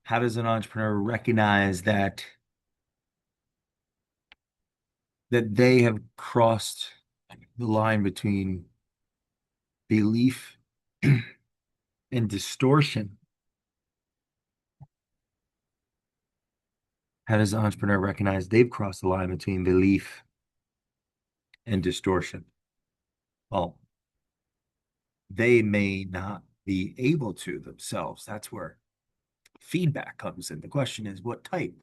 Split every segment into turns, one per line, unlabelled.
How does an entrepreneur recognize that they have crossed the line between belief and distortion? How does the entrepreneur recognize they've crossed the line between belief and distortion? Well, they may not be able to themselves. That's where feedback comes in. The question is, what type?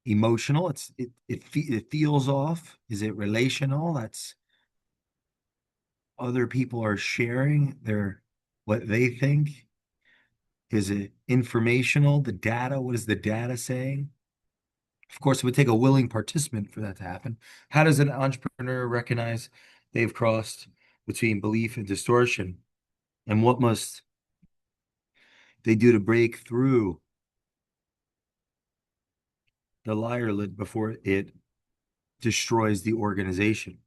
Emotional, it feels off. Is it relational? That's other people are sharing their what they think. Is it informational? The data, what is the data saying? Of course, it would take a willing participant for that to happen. How does an entrepreneur recognize they've crossed between belief and distortion? And what must they do to break through the liar lid before it destroys the organization?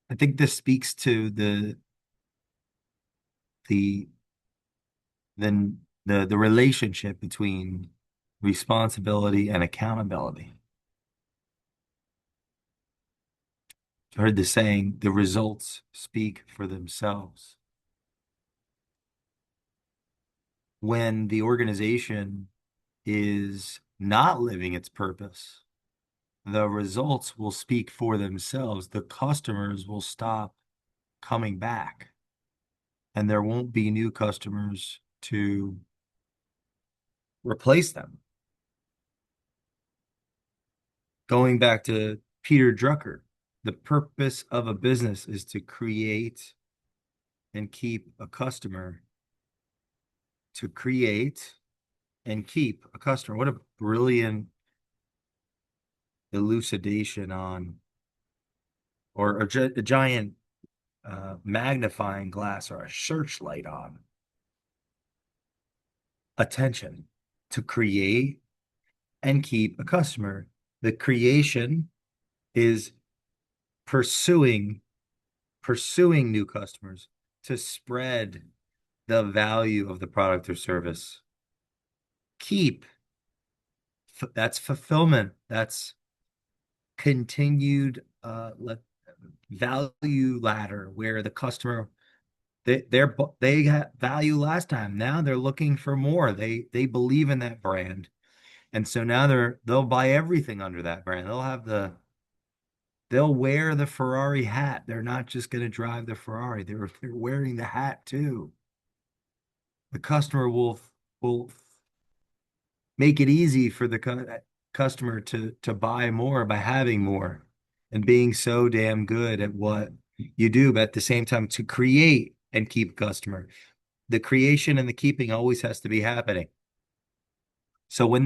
I think this speaks to the then the relationship between responsibility and accountability. I heard the saying, the results speak for themselves. When the organization is not living its purpose, the results will speak for themselves. The customers will stop coming back, and there won't be new customers to replace them. Going back to Peter Drucker, the purpose of a business is to create and keep a customer, to create and keep a customer. What a brilliant elucidation on, or a giant magnifying glass or a searchlight on attention to create and keep a customer. The creation is pursuing new customers to spread the value of the product or service. Keep, that's fulfillment. That's continued value ladder where the customer they got value last time. Now they're looking for more. They believe in that brand. And so now they'll buy everything under that brand. They'll wear the Ferrari hat. They're not just going to drive the Ferrari. They're wearing the hat too. The customer will make it easy for the customer to buy more by having more and being so damn good at what you do, but at the same time to create and keep customer. The creation and the keeping always has to be happening. So when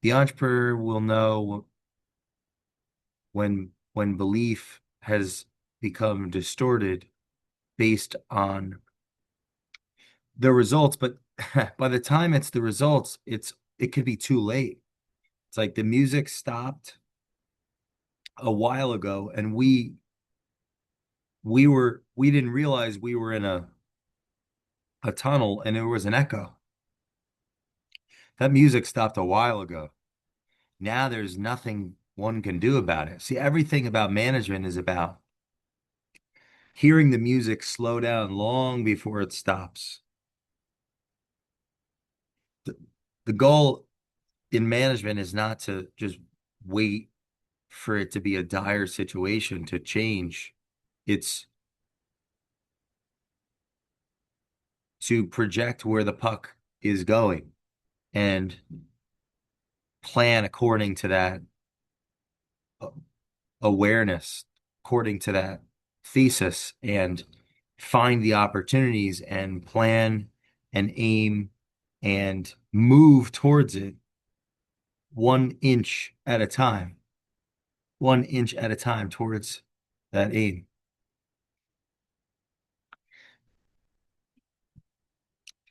the entrepreneur will know when belief has become distorted based on the results, but by the time it's the results, it could be too late. It's like the music stopped a while ago, and we didn't realize we were in a tunnel and there was an echo. That music stopped a while ago. Now there's nothing one can do about it. See, everything about management is about hearing the music slow down long before it stops. The, the goal in management is not to just wait for it to be a dire situation to change. It's to project where the puck is going and plan according to that uh, awareness, according to that thesis, and find the opportunities and plan and aim and move towards it 1 inch at a time, 1 inch at a time towards that aim.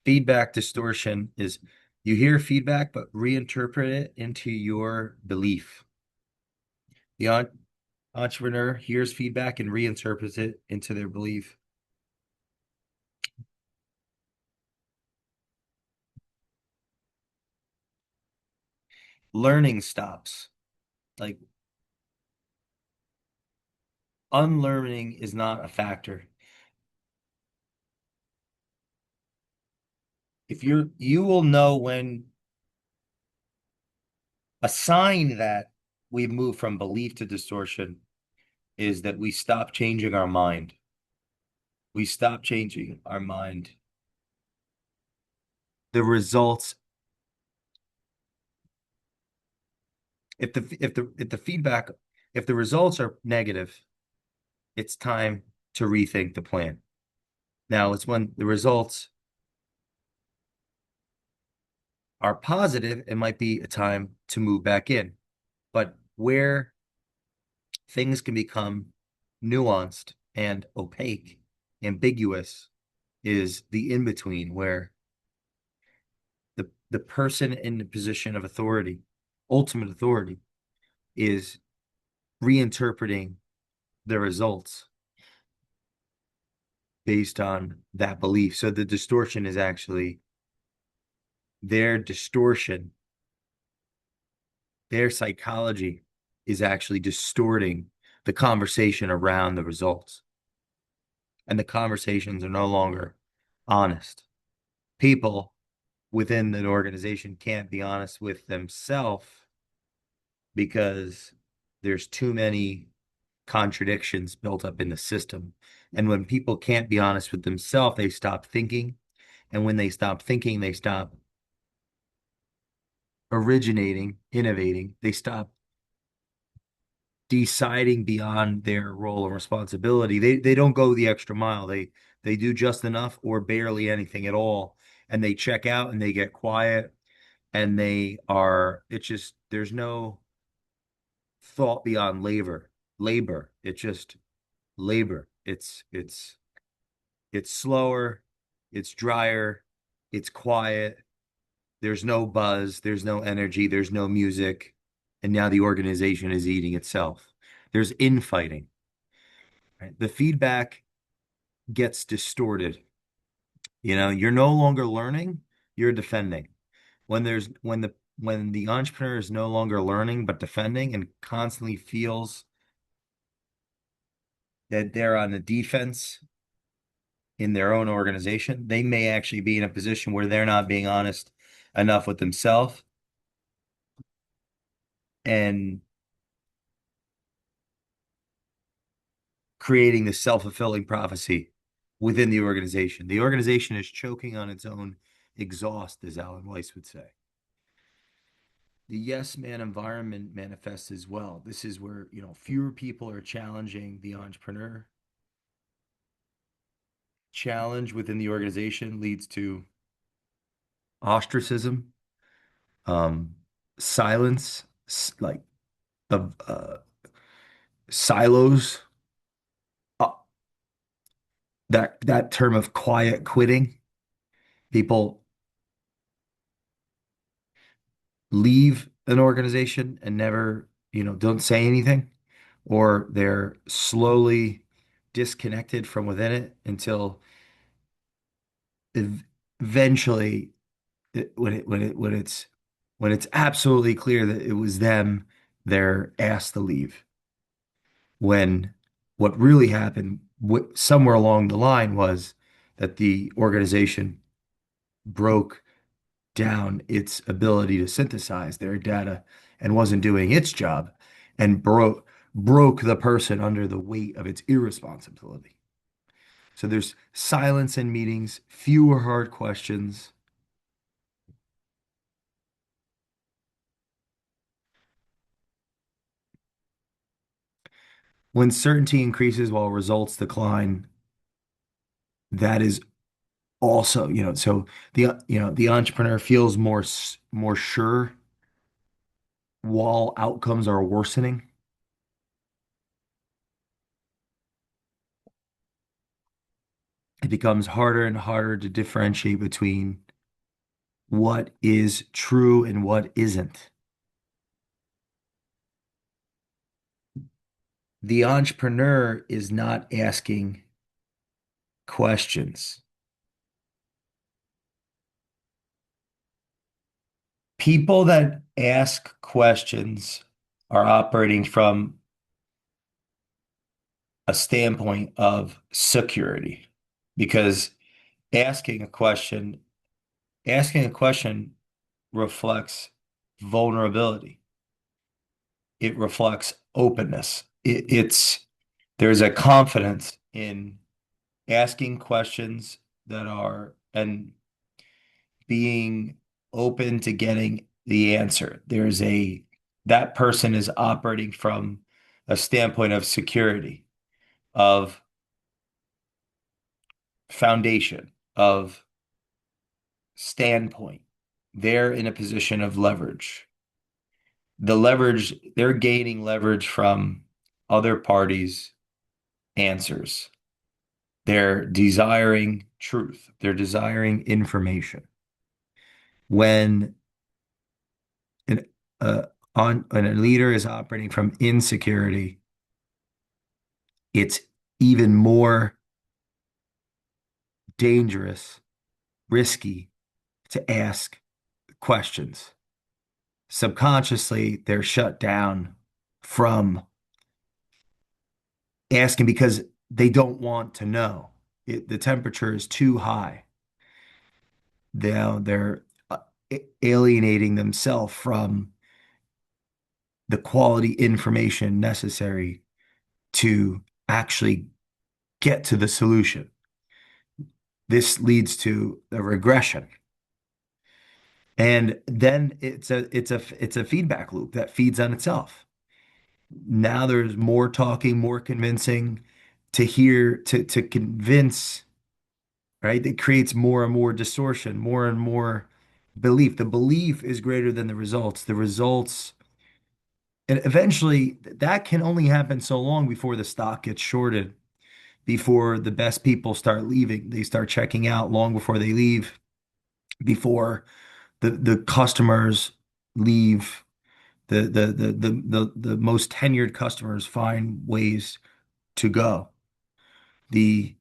Feedback distortion is you hear feedback, but reinterpret it into your belief. The entrepreneur hears feedback and reinterprets it into their belief. Learning stops. Like unlearning is not a factor. If you will know when a sign that we've moved from belief to distortion is that we stop changing our mind. We stop changing our mind. The results, if the feedback, if the results are negative, it's time to rethink the plan. Now it's when the results are positive, it might be a time to move back in. But where things can become nuanced and opaque, ambiguous, is the in between where the person in the position of authority, ultimate authority, is reinterpreting the results based on that belief. So the distortion is actually their distortion, their psychology is actually distorting the conversation around the results. And the conversations are no longer honest. People within an organization can't be honest with themselves because there's too many contradictions built up in the system. And when people can't be honest with themselves, they stop thinking. And when they stop thinking, they stop originating, innovating. They stop deciding beyond their role and responsibility. They don't go the extra mile. They do just enough or barely anything at all. And they check out and they get quiet and they are, it's just, there's no thought beyond labor. It's just labor. It's slower, it's drier, it's quiet. There's no buzz, there's no energy, there's no music. And now the organization is eating itself. There's infighting. Right? The feedback gets distorted. You're no longer learning, you're defending. When the entrepreneur is no longer learning but defending and constantly feels that they're on the defense in their own organization, they may actually be in a position where they're not being honest enough with themselves and creating the self-fulfilling prophecy within the organization. The organization is choking on its own exhaust, as Alan Weiss would say. The yes man environment manifests as well. This is where, fewer people are challenging the entrepreneur. Challenge within the organization leads to ostracism, um, silence, like of silos. Uh, that term of quiet quitting. People leave an organization and never, don't say anything, or they're slowly disconnected from within it until eventually, when it's absolutely clear that it was them, they're asked to leave. When what really happened somewhere along the line was that the organization broke down its ability to synthesize their data and wasn't doing its job and broke the person under the weight of its irresponsibility. So there's silence in meetings, fewer hard questions. When certainty increases while results decline, that is also, so the entrepreneur feels more sure while outcomes are worsening. It becomes harder and harder to differentiate between what is true and what isn't. The entrepreneur is not asking questions. People that ask questions are operating from a standpoint of security because asking a question, asking a question reflects vulnerability. It reflects openness. There's a confidence in asking questions that are and being open to getting the answer. That person is operating from a standpoint of security, of foundation, of standpoint. They're in a position of leverage. They're gaining leverage from other parties' answers. They're desiring truth. They're desiring information. When an, when a leader is operating from insecurity, it's even more dangerous, risky to ask questions. Subconsciously, they're shut down from asking because they don't want to know. The temperature is too high. They're alienating themselves from the quality information necessary to actually get to the solution. This leads to a regression. And then it's a feedback loop that feeds on itself. Now there's more talking, more convincing to convince, right? It creates more and more distortion, more and more belief. The belief is greater than the results. The results, and eventually that can only happen so long before the stock gets shorted, before the best people start leaving. They start checking out long before they leave, before the customers leave, the most tenured customers find ways to go. The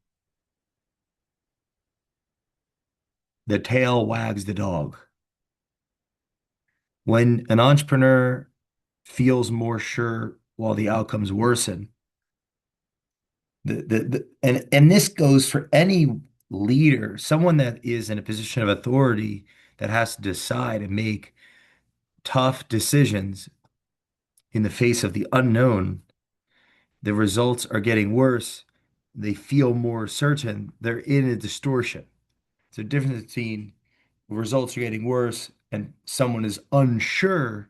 the tail wags the dog. When an entrepreneur feels more sure while the outcomes worsen, and this goes for any leader, someone that is in a position of authority that has to decide and make tough decisions in the face of the unknown. The results are getting worse. They feel more certain. They're in a distortion. It's a difference between results are getting worse and someone is unsure.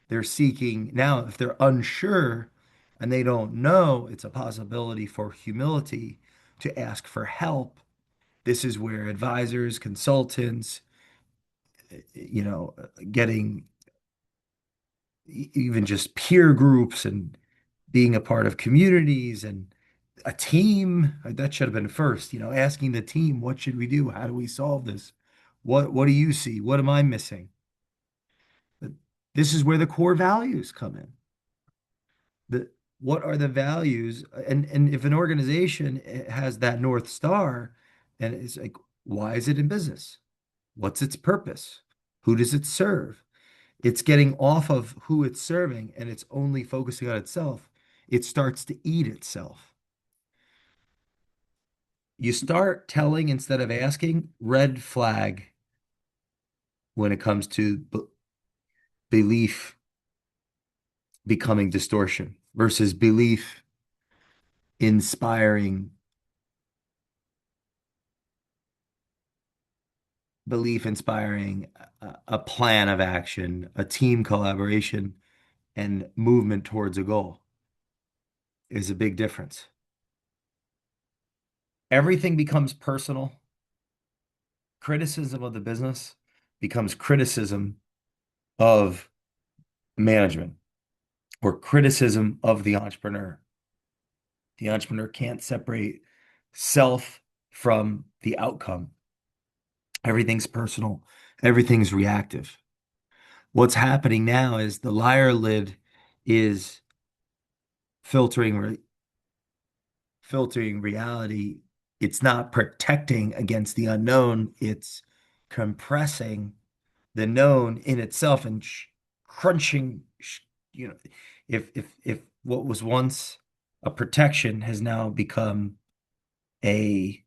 They're seeking now, if they're unsure and they don't know, it's a possibility for humility to ask for help. This is where advisors, consultants, getting even just peer groups and being a part of communities and a team, that should have been first, asking the team, what should we do? How do we solve this? What do you see? What am I missing? But this is where the core values come in. What are the values? And if an organization has that North Star, and it's like, why is it in business? What's its purpose? Who does it serve? It's getting off of who it's serving and it's only focusing on itself. It starts to eat itself. You start telling instead of asking, red flag when it comes to belief becoming distortion versus inspiring belief inspiring a plan of action, a team collaboration, and movement towards a goal is a big difference. Everything becomes personal. Criticism of the business becomes criticism of management or criticism of the entrepreneur. The entrepreneur can't separate self from the outcome. Everything's personal, everything's reactive. What's happening now is the liar lid is filtering filtering reality. It's not protecting against the unknown, it's compressing the known in itself and crunching, you know, if what was once a protection has now become a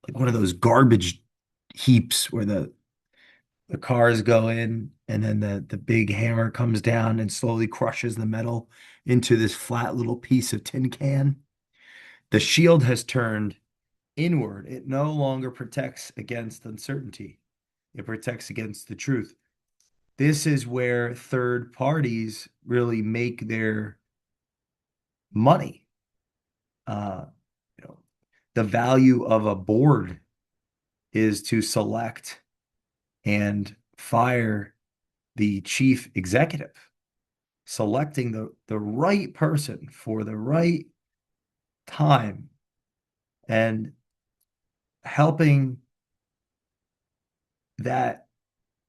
like one of those garbage heaps where the cars go in and then the big hammer comes down and slowly crushes the metal into this flat little piece of tin can. The shield has turned inward. It no longer protects against uncertainty. It protects against the truth. This is where third parties really make their money. Uh, you know, the value of a board is to select and fire the chief executive, selecting the right person for the right time and helping that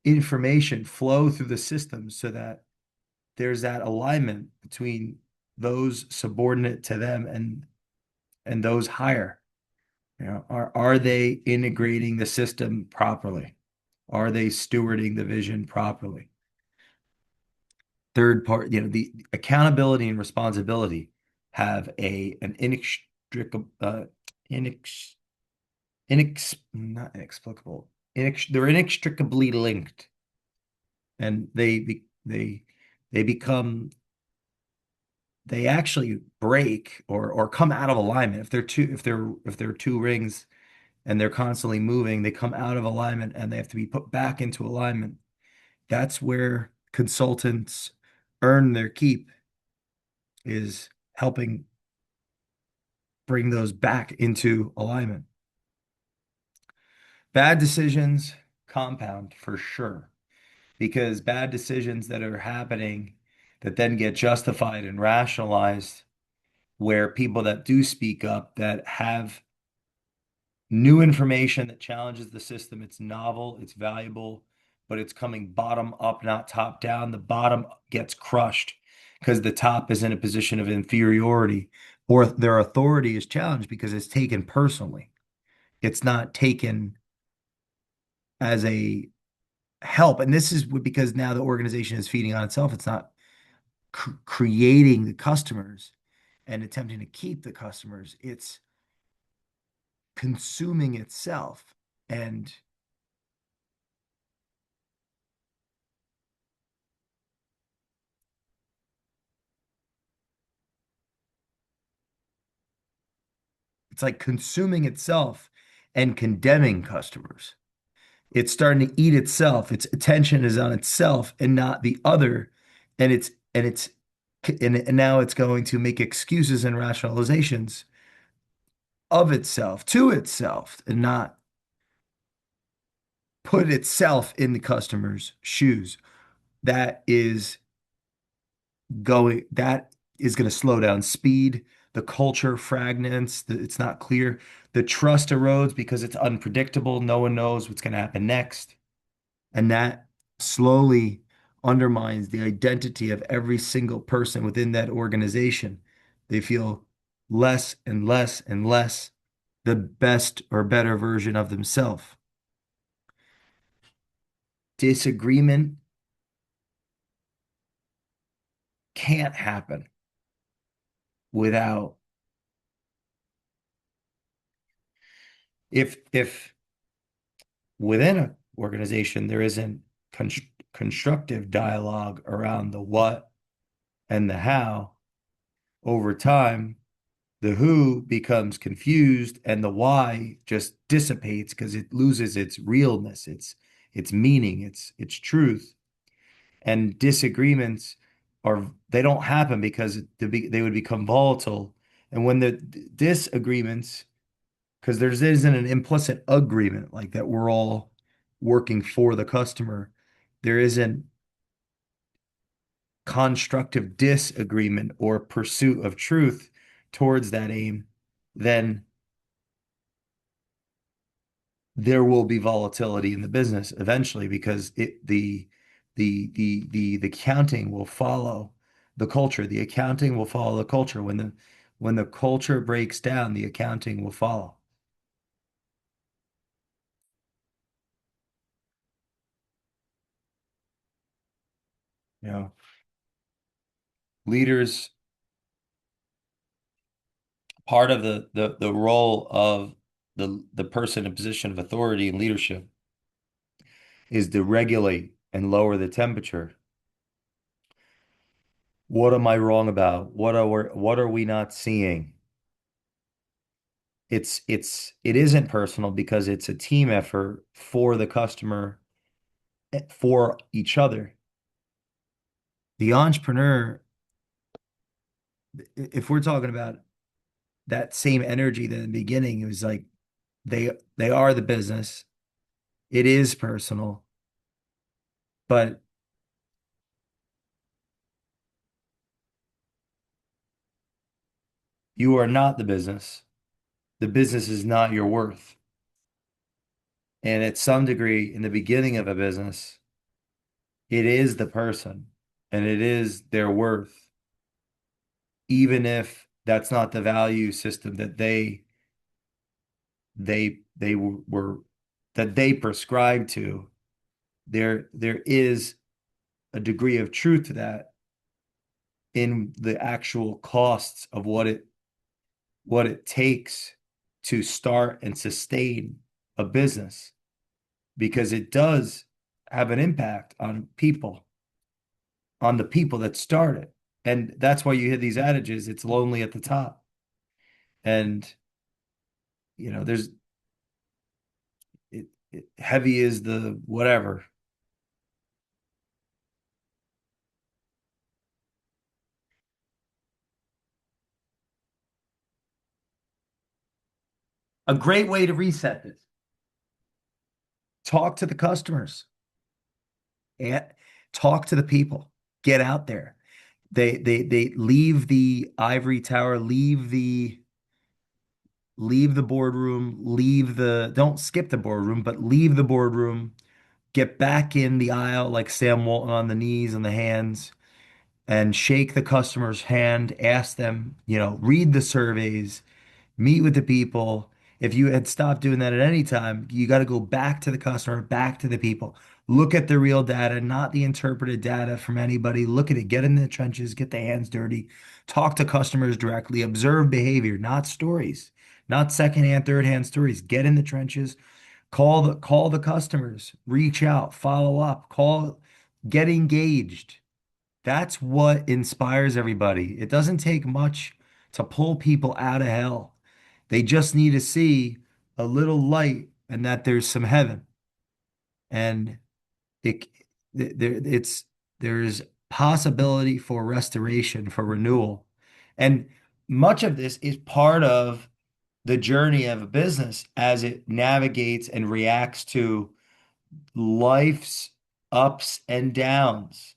information flow through the system so that there's that alignment between those subordinate to them and those higher. You know, are they integrating the system properly? Are they stewarding the vision properly? Third part, the accountability and responsibility have an inextricable, not inexplicable, they're inextricably linked, and they become they actually break or come out of alignment if they're two rings and they're constantly moving, they come out of alignment and they have to be put back into alignment. That's where consultants earn their keep, is helping bring those back into alignment. Bad decisions compound for sure, because bad decisions that are happening that then get justified and rationalized, where people that do speak up, that have new information that challenges the system, it's novel, it's valuable, but it's coming bottom up, not top down. The bottom gets crushed because the top is in a position of inferiority, or their authority is challenged because it's taken personally. It's not taken as a help. And this is because now the organization is feeding on itself. It's not creating the customers and attempting to keep the customers. It's consuming itself. And it's like consuming itself and condemning customers. It's starting to eat itself. Its attention is on itself and not the other. And now it's going to make excuses and rationalizations of itself to itself and not put itself in the customer's shoes. That is going to slow down speed. The culture fragments. It's not clear. The trust erodes because it's unpredictable. No one knows what's going to happen next. And that slowly undermines the identity of every single person within that organization. They feel less and less and less the best or better version of themselves. Disagreement can't happen without, if within an organization there isn't constructive dialogue around the what and the how, over time the who becomes confused and the why just dissipates because it loses its realness, its meaning, its truth. And disagreements they don't happen because they would become volatile. And when the disagreements, because there isn't an implicit agreement like that we're all working for the customer, there isn't constructive disagreement or pursuit of truth towards that aim, then there will be volatility in the business eventually because the accounting will follow the culture. The accounting will follow the culture. When the culture breaks down, the accounting will follow. You know, leaders, part of the role of the person in position of authority and leadership is to regulate and lower the temperature. What am I wrong about? What are we not seeing? It isn't personal because it's a team effort for the customer, for each other. The entrepreneur, if we're talking about that same energy that in the beginning, it was like they are the business. It is personal, but you are not the business. The business is not your worth. And at some degree, in the beginning of a business, it is the person and it is their worth, even if that's not the value system that they were that they prescribe to. There is a degree of truth to that in the actual costs of what it takes to start and sustain a business because it does have an impact on people, on the people that start it. And that's why you hear these adages, it's lonely at the top. And there's heavy is the whatever. A great way to reset this. Talk to the customers and talk to the people. Get out there. They leave the ivory tower, leave the boardroom, don't skip the boardroom, but leave the boardroom, get back in the aisle like Sam Walton on the knees and the hands and shake the customer's hand, ask them, read the surveys, meet with the people. If you had stopped doing that at any time, you got to go back to the customer, back to the people. Look at the real data, not the interpreted data from anybody. Look at it, get in the trenches, get the hands dirty, talk to customers directly, observe behavior, not stories, not secondhand, third hand stories. Get in the trenches, call the customers, reach out, follow up, get engaged. That's what inspires everybody. It doesn't take much to pull people out of hell. They just need to see a little light and that there's some heaven. And it it's there's possibility for restoration, for renewal. And much of this is part of the journey of a business as it navigates and reacts to life's ups and downs,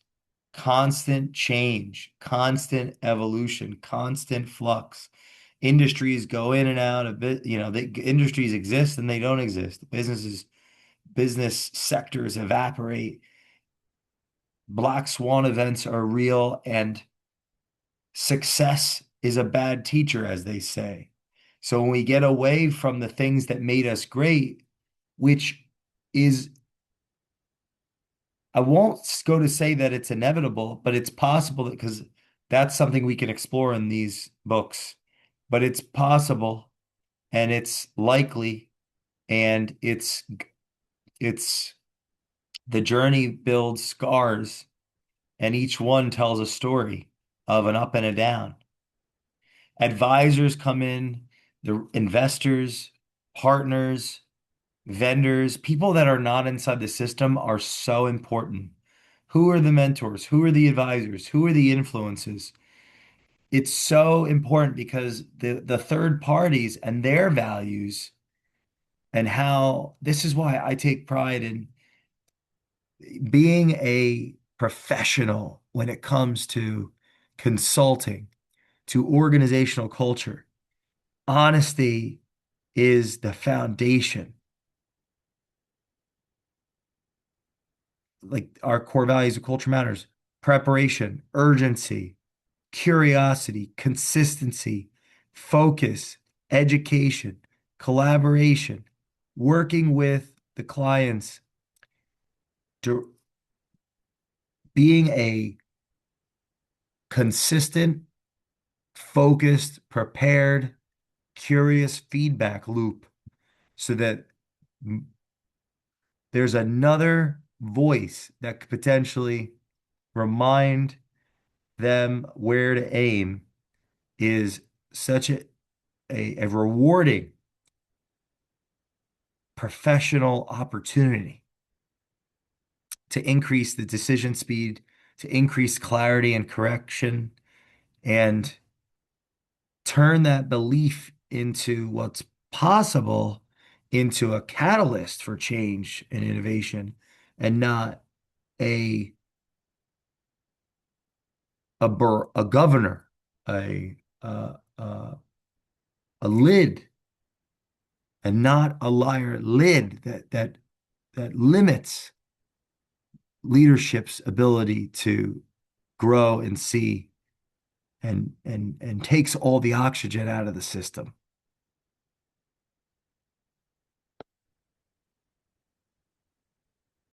constant change, constant evolution, constant flux. Industries go in and out of bit, the industries exist and they don't exist. Business sectors evaporate. Black swan events are real, and success is a bad teacher, as they say. So when we get away from the things that made us great, which is, I won't go to say that it's inevitable, but it's possible because that's something we can explore in these books. But it's possible and it's likely and it's the journey builds scars and each one tells a story of an up and a down. Advisors come in, the investors, partners, vendors, people that are not inside the system are so important. Who are the mentors? Who are the advisors? Who are the influences? It's so important because the third parties and their values and how this is why I take pride in being a professional when it comes to consulting, to organizational culture. Honesty is the foundation. Like our core values of culture matters: preparation, urgency, curiosity, consistency, focus, education, collaboration, working with the clients, being a consistent, focused, prepared, curious feedback loop so that there's another voice that could potentially remind them where to aim is such a rewarding professional opportunity to increase the decision speed, to increase clarity and correction, and turn that belief into what's possible into a catalyst for change and innovation, and not a a governor, a uh, uh, a lid, and not a liar lid that limits leadership's ability to grow and see and takes all the oxygen out of the system.